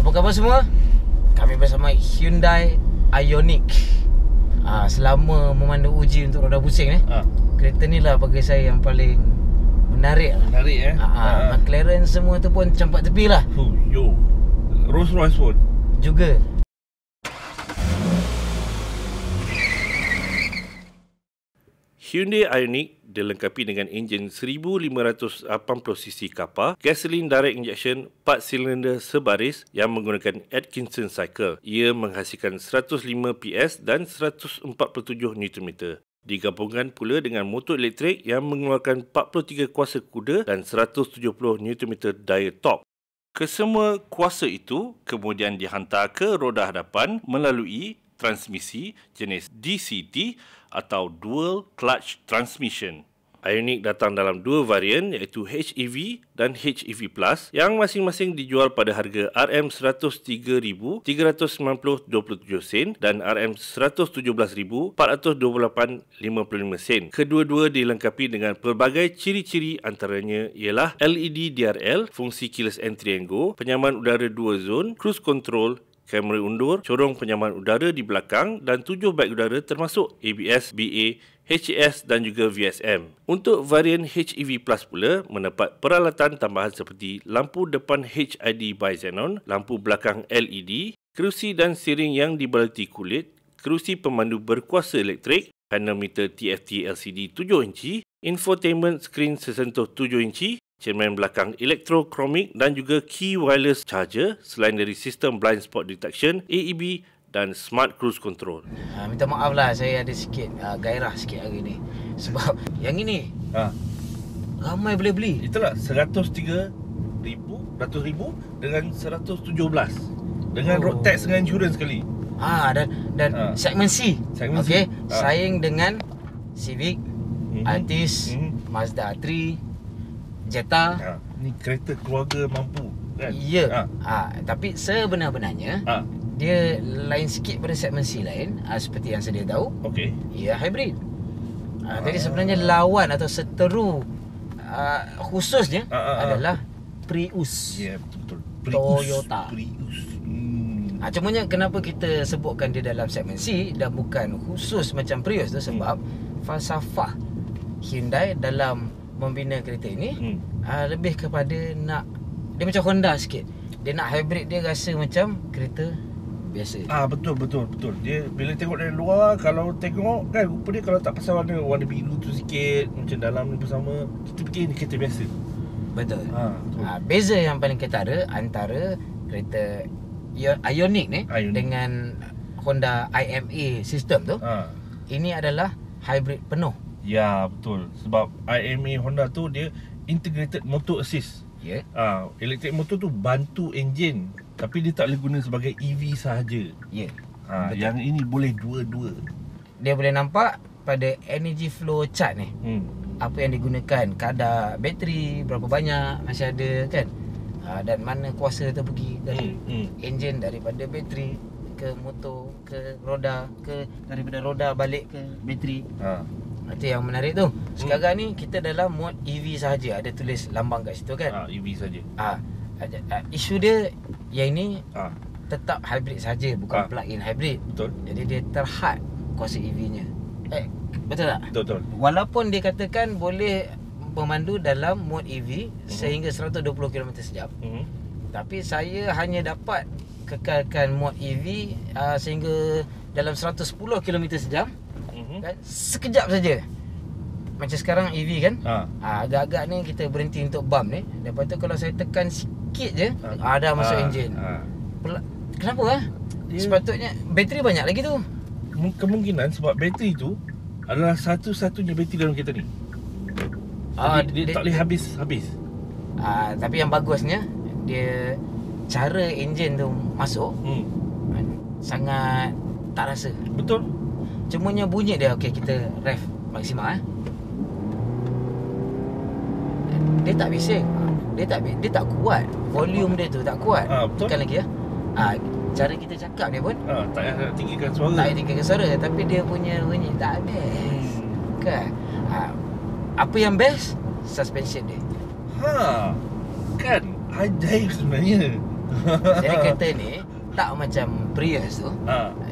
Apa khabar semua? Kami bersama Hyundai Ioniq. Selama memandu uji untuk roda pusing ni, kereta ni lah bagi saya yang paling menarik. Menarik McLaren semua tu pun campak tepi lah. Yo, Rolls Royce pun juga. Hyundai Ioniq dilengkapi dengan enjin 1580cc kapal, gasoline direct injection 4 silinder sebaris yang menggunakan Atkinson cycle. Ia menghasilkan 105 PS dan 147 Nm. Digabungkan pula dengan motor elektrik yang mengeluarkan 43 kuasa kuda dan 170 Nm daya torque. Kesemua kuasa itu kemudian dihantar ke roda hadapan melalui transmisi jenis DCT atau Dual Clutch Transmission. Ioniq datang dalam dua varian iaitu HEV dan HEV Plus yang masing-masing dijual pada harga RM103,390.27 sen dan RM117,428.55 sen. Kedua-dua dilengkapi dengan pelbagai ciri-ciri, antaranya ialah LED DRL, fungsi keyless entry and go, penyaman udara 2 zon, cruise control, kamera undur, corong penyaman udara di belakang dan 7 beg udara termasuk ABS, BA, HES dan juga VSM. Untuk varian HEV Plus pula mendapat peralatan tambahan seperti lampu depan HID by Xenon, lampu belakang LED, kerusi dan steering yang dibaloti kulit, kerusi pemandu berkuasa elektrik, panel meter TFT LCD 7 inci, infotainment screen sesentuh 7 inci, cermin belakang elektrokromik dan juga key wireless charger selain dari sistem blind spot detection, AEB dan smart cruise control. Minta maaf lah, saya ada sikit gairah sikit hari ni. Sebab yang ini ramai boleh beli. itulah 103,000 dengan 117 dengan road tax dengan insurans sekali. Dan segmen C. Segmen okey, C. saing dengan Civic, Altis, Mazda 3, Jetta. Ni kereta keluarga mampu kan? Ya. Tapi sebenar-benarnya dia lain sikit pada segmen C lain, seperti yang sedia tahu. Okey. Ia hybrid. Jadi sebenarnya lawan atau seteru khususnya adalah Prius. Ya, betul. Toyota. Prius. Cumanya kenapa kita sebutkan dia dalam segmen C dan bukan khusus macam Prius tu, sebab falsafah Hyundai dalam membina kereta ini lebih kepada nak, dia macam Honda sikit. Dia nak hybrid, dia rasa macam kereta biasa. Betul. Dia bila tengok dari luar, kalau tengok kan rupa dia, kalau tak pasal warna biru tu sikit, macam dalam ni bersama, kita fikir ni kereta biasa. Betul. Beza yang paling ketara antara kereta Ioniq ni dengan Honda IMA sistem tu, ini adalah hybrid penuh. Ya, betul. Sebab IMA Honda tu dia integrated motor assist. Ya. Elektrik motor tu bantu enjin, tapi dia tak boleh guna sebagai EV sahaja. Ya. Yang ini boleh dua-dua. Dia boleh nampak pada energy flow chart ni. Apa yang digunakan, kadar bateri berapa banyak masih ada kan. Dan mana kuasa tu pergi dari enjin, daripada bateri ke motor, ke roda, ke daripada roda balik ke bateri. Itu yang menarik tu. Sekarang ni kita dalam mod EV sahaja. Ada tulis lambang kat situ kan. EV saja. Isu dia yang ini tetap hybrid saja, bukan plug-in hybrid. Betul. Jadi dia terhad kuasa EV-nya. Betul tak? Betul. Walaupun dia katakan boleh memandu dalam mod EV sehingga 120 km sejam. Tapi saya hanya dapat kekalkan mod EV sehingga dalam 110 km sejam. Kan? Sekejap saja. Macam sekarang EV kan, agak-agak ni kita berhenti untuk bump ni. Lepas tu kalau saya tekan sikit je, dah masuk enjin. Kenapa sepatutnya bateri banyak lagi tu. Kemungkinan sebab bateri tu adalah satu-satunya bateri dalam kereta ni. Dia tak boleh habis. Tapi yang bagusnya, dia cara enjin tu masuk sangat tak rasa. Betul. Cumanya bunyi dia, okey kita ref maksimal dia tak bising. Dia tak kuat. Volume dia tu tak kuat. Betul. Tekan lagi cara kita cakap dia pun tak payah tinggikan suara. Tak payah tinggikan suara, tapi dia punya bunyi tak best. Kan? Apa yang best? Suspension dia. Kan ajaib sebenarnya. Jadi kereta ni tak macam Prius tu.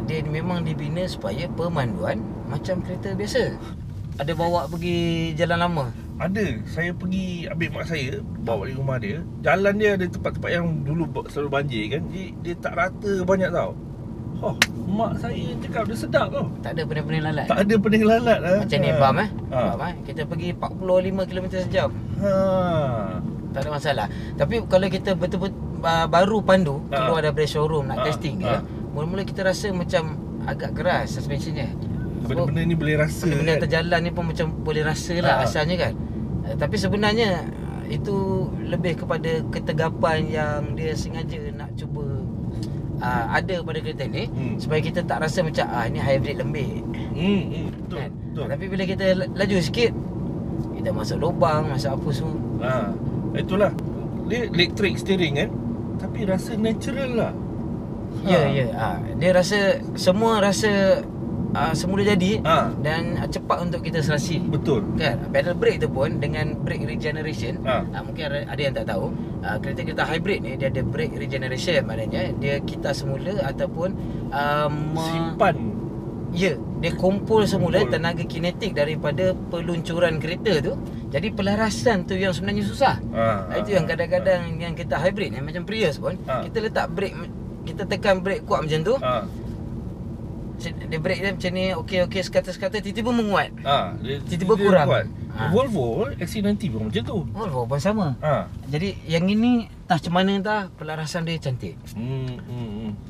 Dia memang dibina supaya pemanduan macam kereta biasa. Ada bawa pergi jalan lama? Ada. Saya pergi ambil mak saya, bawa balik rumah dia. Jalan dia ada tempat-tempat yang dulu selalu banjir kan. Dia tak rata banyak tau. Mak saya cakap dia sedap tau. Tak ada pening-pening lalat? Tak ada pening lalat lah. Macam ni bam bam kita pergi 45 km sejam. Tak ada masalah. Tapi kalau kita betul-betul baru pandu keluar daripada showroom nak testing ke, mula-mula kita rasa macam agak keras suspensionnya. Benda-benda ni boleh rasa. Benda kan? terjalan ni pun macam boleh rasa lah asalnya kan. Tapi sebenarnya itu lebih kepada ketegapan yang dia sengaja nak cuba ada pada kereta ni supaya kita tak rasa macam ni hybrid lembik. Betul, Kan? betul. Tapi bila kita laju sikit, kita masuk lubang, masuk apa semua. Itulah. Dia electric steering kan, tapi rasa natural lah. Ya. Dia rasa semua rasa semula jadi dan cepat untuk kita serasi. Betul. Kan? Pedal brake tu pun dengan brake regeneration, mungkin ada yang tak tahu, kereta-kereta hybrid ni dia ada brake regeneration, maknanya dia kita semula ataupun simpan. Ya, dia kumpul semula tenaga kinetik daripada peluncuran kereta tu. Jadi pelarasan tu yang sebenarnya susah. Itu yang kadang-kadang yang kita hybrid ni macam Prius pun, kita letak brake, kita tekan brake kuat macam tu. Dia brake dia macam ni, okey sekata-sekata tiba-tiba menguat. Dia tiba-tiba kurang. Volvo XC90 pun macam tu. Volvo pun sama. Jadi yang ini entah macam mana entah, pelarasan dia cantik.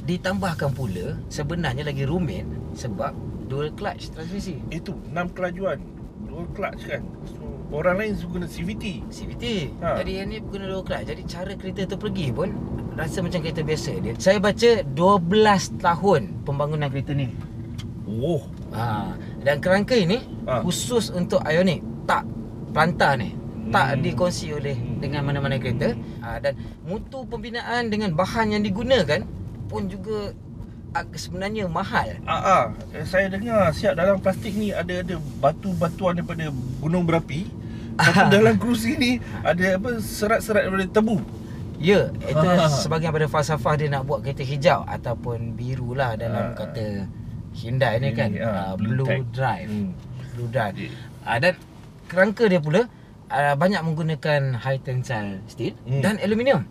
Ditambahkan pula sebenarnya lagi rumit sebab dual clutch transmisi. Itu 6 kelajuan, dual clutch kan. So, orang lain guna CVT. Jadi yang ni guna dual clutch. Jadi cara kereta tu pergi pun rasa macam kereta biasa dia. Saya baca 12 tahun pembangunan kereta ni. Dan kerangka ini khusus untuk Ioniq, tak pelantar ni. Tak dikongsi oleh dengan mana-mana kereta. Dan mutu pembinaan dengan bahan yang digunakan pun juga sebenarnya mahal. Saya dengar siap dalam plastik ni ada batu-batuan daripada gunung berapi. Tapi dalam kerusi ni ada serat-serat daripada tebu. Ya, itu sebahagian pada falsafah dia nak buat kereta hijau ataupun biru lah dalam kata Hyundai ni kan. Blue Drive. Blue Drive. Dan kerangka dia pula banyak menggunakan high tensile steel dan aluminium.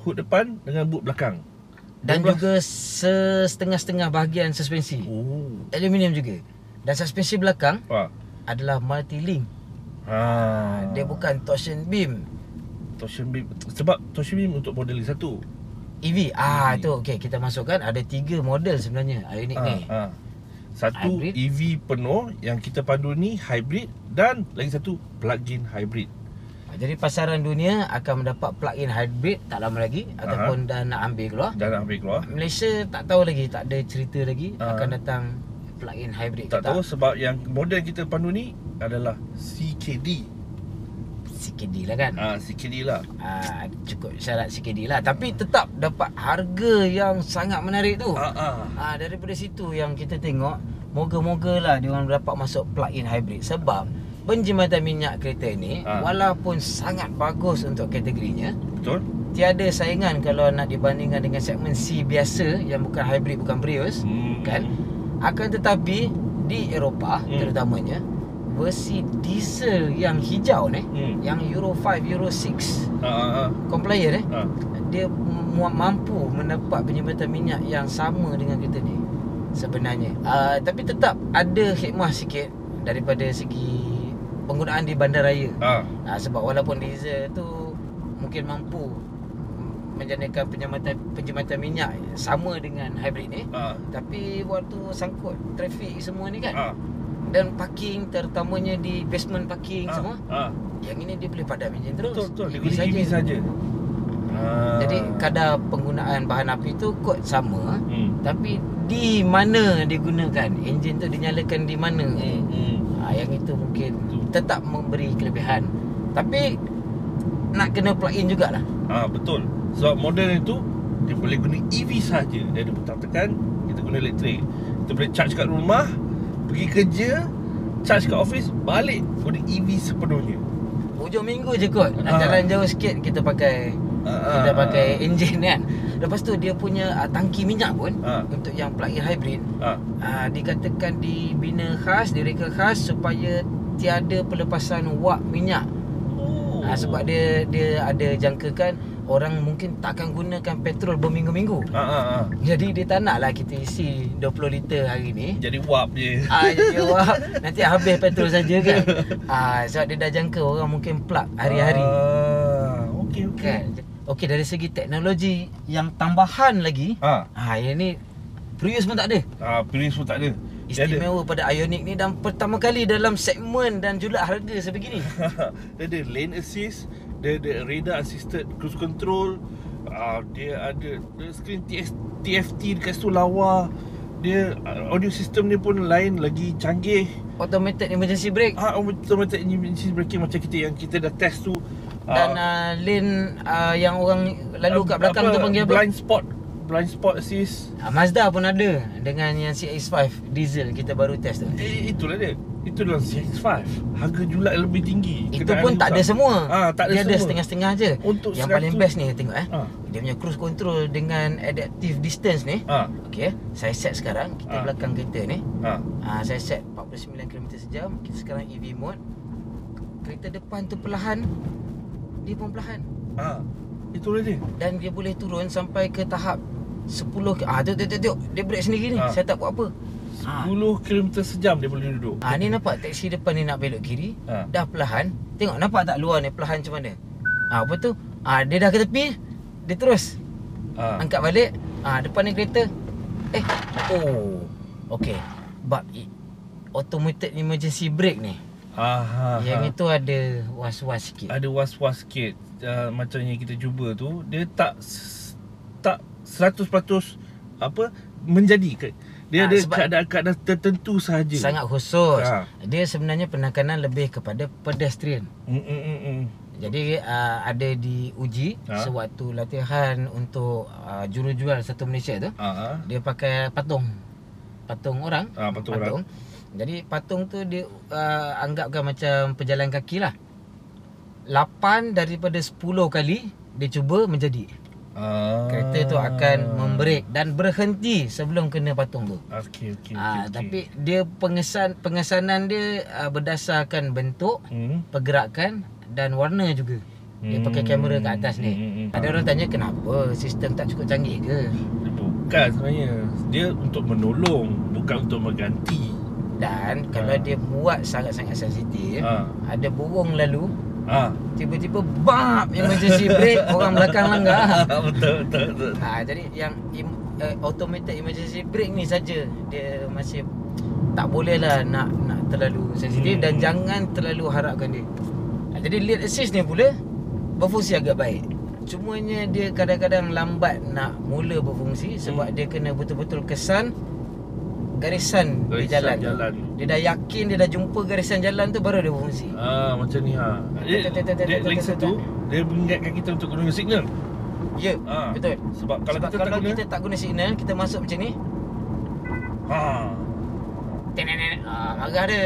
Hood depan dengan boot belakang. Dan juga setengah-setengah bahagian suspensi. Aluminium juga. Dan suspensi belakang adalah multi-link. Dia bukan torsion beam. Sebab torsion beam untuk model 1 EV. Itu okey, kita masukkan ada 3 model sebenarnya Ioniq ni. Satu hybrid. EV penuh yang kita pandu ni hybrid, dan lagi satu plug-in hybrid. Jadi pasaran dunia akan mendapat plug-in hybrid tak lama lagi ataupun dah nak ambil keluar. Malaysia tak tahu lagi, tak ada cerita lagi akan datang plug-in hybrid. Tak tahu sebab yang model kita pandu ni adalah CKD lah kan. CKD lah. Cukup syarat CKD lah. Tapi tetap dapat harga yang sangat menarik tu. Daripada situ yang kita tengok, moga-moga lah dia orang dapat masuk plug-in hybrid. Sebab penjimatan minyak kereta ni walaupun sangat bagus untuk kategorinya, betul, tiada saingan kalau nak dibandingkan dengan segmen C biasa yang bukan hybrid, bukan Prius, kan. Akan tetapi di Eropah terutamanya, versi diesel yang hijau ni, yang Euro 5, Euro 6 compliant dia mampu mendapat penjimatan minyak yang sama dengan kereta ni sebenarnya. Tapi tetap ada hikmah sikit daripada segi penggunaan di bandaraya. Sebab walaupun diesel tu mungkin mampu menjadikan penjimatan minyak sama dengan hybrid ni, tapi waktu sangkut trafik semua ni kan, dan parking terutamanya di basement parking semua, yang ini dia boleh padam enjin terus. Betul, EV saja. Jadi kadar penggunaan bahan api tu kot sama, tapi di mana digunakan, enjin tu dinyalakan di mana, yang itu mungkin tetap memberi kelebihan. Tapi nak kena plug-in jugalah. Betul. Sebab model itu dia boleh guna EV saja. Dia ada butang tekan, kita guna elektrik. Kita boleh charge kat rumah, pergi kerja, charge kat office, balik guna EV sepenuhnya. Hujung minggu je kot, nak jalan jauh sikit, kita pakai Kita pakai enjin kan. Lepas tu dia punya tangki minyak pun untuk yang plug-in hybrid, dikatakan dibina khas, direka khas supaya tiada pelepasan wap minyak. Sebab dia ada jangkakan orang mungkin takkan gunakan petrol berminggu-minggu. Jadi dia tak nak lah kita isi 20 liter hari ni. Jadi wap je. Jadi wap, nanti habis petrol saja kan. Sebab dia dah jangka orang mungkin plug hari-hari. Okey. Kan? Okey, dari segi teknologi yang tambahan lagi, yang ni Prius pun tak ada. Prius pun tak ada. Istimewa pada Ioniq ni dan pertama kali dalam segmen dan juga harga sebegini. Dia ada lane assist, dia ada radar assisted cruise control, dia ada screen TFT dekat situ lawa. Dia audio system dia pun lain lagi canggih. Automated emergency brake. Automated emergency braking macam kita dah test tu. Dan lane yang orang lalu kat belakang tu panggil apa? Blind spot assist. Mazda pun ada dengan yang CX-5 diesel kita baru test tu. Itulah dia. Itulah CX-5. Harga jual lebih tinggi. Itu pun tak ada semua. Tak ada dia semua. ada setengah-setengah je. Untuk yang 100... paling best ni tengok dia punya cruise control dengan adaptive distance ni. Okey, saya set sekarang kita belakang kereta ni. Saya set 49 km sejam. Kita sekarang EV mode. Kereta depan tu perlahan, dia pun perlahan. Itulah dia. Dan dia boleh turun sampai ke tahap 10 tengok dia brake sendiri ni. Saya tak buat apa. 10 km sejam dia boleh duduk. Ni nampak taksi depan ni nak belok kiri, dah perlahan. Tengok nampak tak luar ni perlahan macam mana? Apa tu? Dia dah ke tepi, dia terus angkat balik. Depan ni kereta. Okey. Bab automated emergency brake ni. Yang itu ada was-was sikit. Ada was-was sikit. Macam yang kita cuba tu, dia tak 100% menjadi. Dia ada keadaan tertentu sahaja. Sangat khusus. Dia sebenarnya penekanan lebih kepada pedestrian. Jadi ada diuji sewaktu latihan untuk jurujual satu Malaysia tu. Dia pakai patung orang. Patung. Jadi patung tu dia anggapkan macam pejalan kaki lah. 8 daripada 10 kali dia cuba menjadi. Kereta tu akan membrake dan berhenti sebelum kena patung tu. Okey. Tapi dia pengesanan dia berdasarkan bentuk, pergerakan dan warna juga. Dia pakai kamera kat atas ni. Ada orang tanya kenapa sistem tak cukup canggih ke? Bukan sebenarnya. Dia untuk menolong, bukan untuk mengganti. Dan kalau dia buat sangat-sangat sensitif, ada burung lalu, tiba-tiba bam, emergency brake, orang belakang langgar. Betul. Jadi yang automated emergency brake ni saja dia masih tak boleh lah nak terlalu sensitif dan jangan terlalu harapkan dia. Jadi lane assist ni pula berfungsi agak baik. Cumanya dia kadang-kadang lambat nak mula berfungsi sebab dia kena betul-betul kesan garisan di jalan. Dia dah yakin dia dah jumpa garisan jalan tu baru dia berfungsi. Macam ni Dia lagi satu, dia mengingatkan kita untuk guna signal. Ya, betul. Sebab kalau kita tak guna signal, kita masuk macam ni. Marah dia.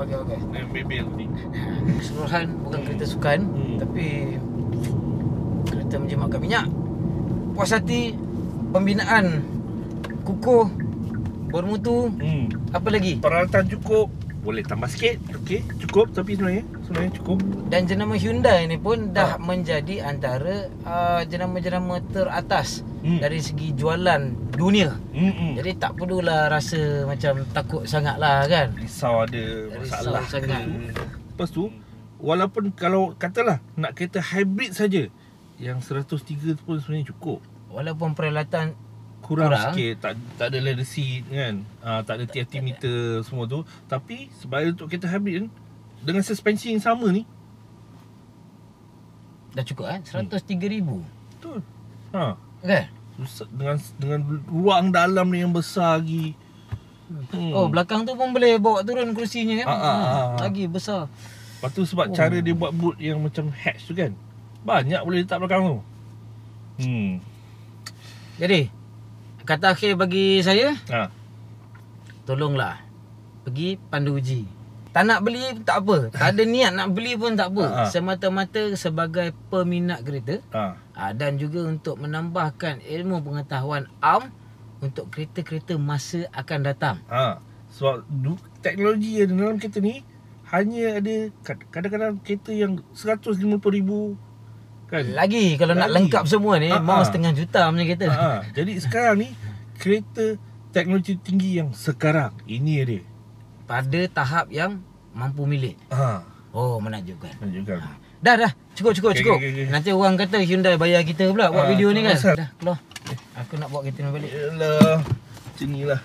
Okey. Bebel ni. Keseluruhan bukan kereta sukan, tapi kereta menjimatkan minyak. Puas hati, pembinaan kukuh, bermutu, apa lagi? Peralatan cukup. Boleh tambah sikit. Okey, cukup tapi sebenarnya cukup. Dan jenama Hyundai ni pun dah menjadi antara jenama-jenama teratas dari segi jualan dunia. Jadi tak perlulah rasa macam takut sangat lah kan. Risau ada masalah sangat. Lepas tu, walaupun kalau katalah nak kereta hybrid saja, yang 103 tu pun sebenarnya cukup. Walaupun peralatan kurang sikit, tak ada leather seat kan, tak ada TFT meter semua tu, tapi sebab untuk kereta hybrid kan, dengan suspensi yang sama ni dah cukup kan. 103,000. Betul. Kan? Dengan ruang dalam ni yang besar lagi. Belakang tu pun boleh bawa turun kerusinya kan. Lagi besar. Lepas tu sebab cara dia buat boot yang macam hatch tu kan, banyak boleh letak belakang tu. Jadi kata akhir bagi saya, Ha. tolonglah pergi pandu uji. Tak nak beli tak apa. Tak ada niat nak beli pun tak apa. Ha. Semata-mata sebagai peminat kereta. Dan juga untuk menambahkan ilmu pengetahuan am untuk kereta-kereta masa akan datang. Sebab teknologi yang dalam kereta ni hanya ada kadang-kadang kereta yang 150,000 kan. Lagi kalau nak lengkap semua ni mau setengah juta punya kereta. Jadi sekarang ni kereta teknologi tinggi yang sekarang ini dia. Pada tahap yang mampu milik. Oh, menakjubkan. Dah. Cukup. Okay. Nanti orang kata Hyundai bayar kita pula buat video ni kan. Dah, keluar. Aku nak bawa kereta ni balik. Yalah. Macam ni lah.